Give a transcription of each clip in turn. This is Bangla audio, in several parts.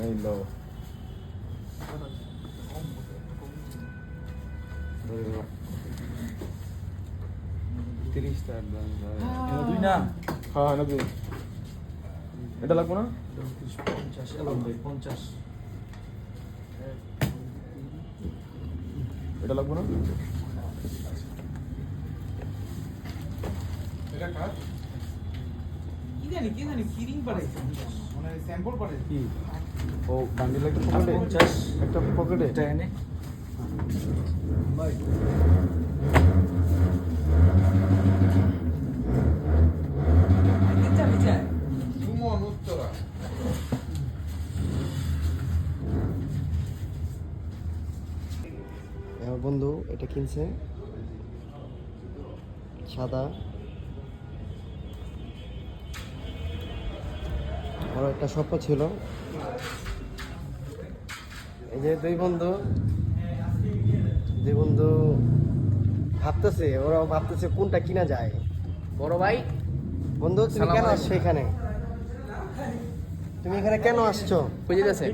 এই লো তিরিশটা অ্যাডভান্স দুই না হ্যাঁ নাকি এটা লাগবো না 50 এটা লাগবো না এটা কার কি জানি কিরিং পারে মানে স্যাম্পল করে কি ও বান্ডিল একটা পকেটে 50 একটা পকেটে এটা এনে ভাই নিচে সুমন উত্তরা আমার বন্ধু এটা কিনছে সাদা আমার একটা স্বপ্ন ছিল এই যে দুই বন্ধু ভাবতেছে ওরাও ভাবতেছে কোনটা কিনা যায়। বড় ভাই বন্ধু তুমি কেন আসছো এখানে? তুমি এখানে কেন আসছো? বুঝে গেছে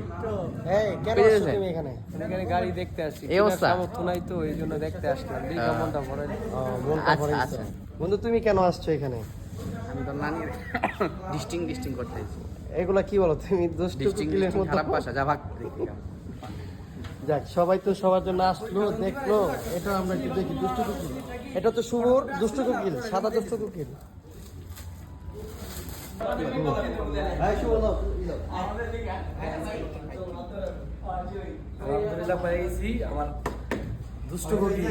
এই কেন বুঝে আসছো গেছে। তুমি এখানে? এখানে গাড়ি দেখতে আসছি এই অবস্থা? সামর্থ্য নাই তো এই জন্য দেখতে আসলাম দেখে মনটা ভরে মনটা আচ্ছা, ভরে গেছে। আচ্ছা। বন্ধু তুমি কেন আসছো এখানে? আমি তো নানি ডিস্টিং করতে আইছি এগুলা কি বলো তুমি? দুষ্টু কুকিলের মতো খারাপ ভাষা যা ভাগ যাক, সবাই তো সবার জন্য আসলো দেখলো, এটা আমরা একটু দেখি। দুষ্টু কুকিল, এটা তো শুভর দুষ্টু কুকিল, সাদা দুষ্টু কুকিল। আলহামদুলিল্লাহ পেয়ে গেছি আমার দুষ্ট কোটি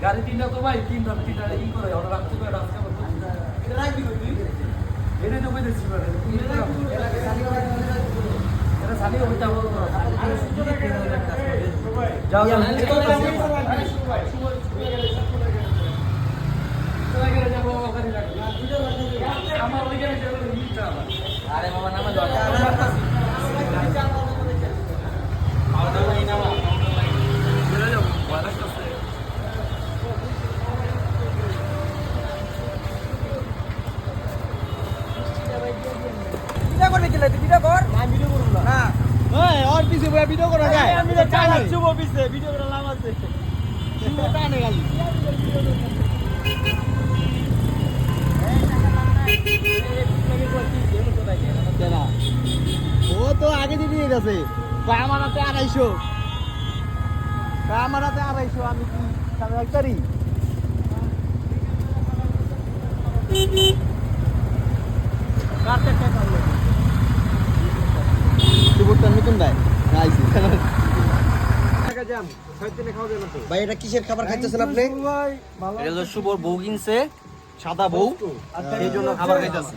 গাড়ি তিনটা তো ভাই তিনটা ই করে অর্ডার রাখতে করে রাস্তা করতে এটা রাখবি তুই এটা তো কই দিছিস মানে এটা সালি হইতা বল যাও যাও আমার ওইখানে যাবো আরে বাবা নামা যাও ও তো আগে দিয়ে গেছে, আমার হাতে 250, আমার হাতে 250, আমি কি একটারই নতুন ভাই, এটা কিসের খাবার খাইতেছেন আপনি? এটা তো শুভর বউ কিনছে সাদা বউ সেই জন্য খাবার খাইতেছে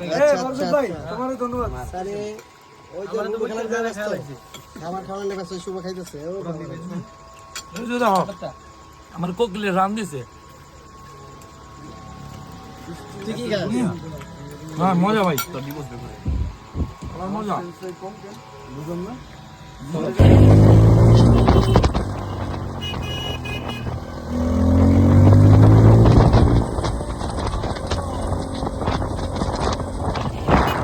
খাবার খাওয়ার লেগে শুভ খাইতেছে। আমার কোকিলে রান দিছে তুই কি খাস? হ্যাঁ মজা ভাই আমার মজা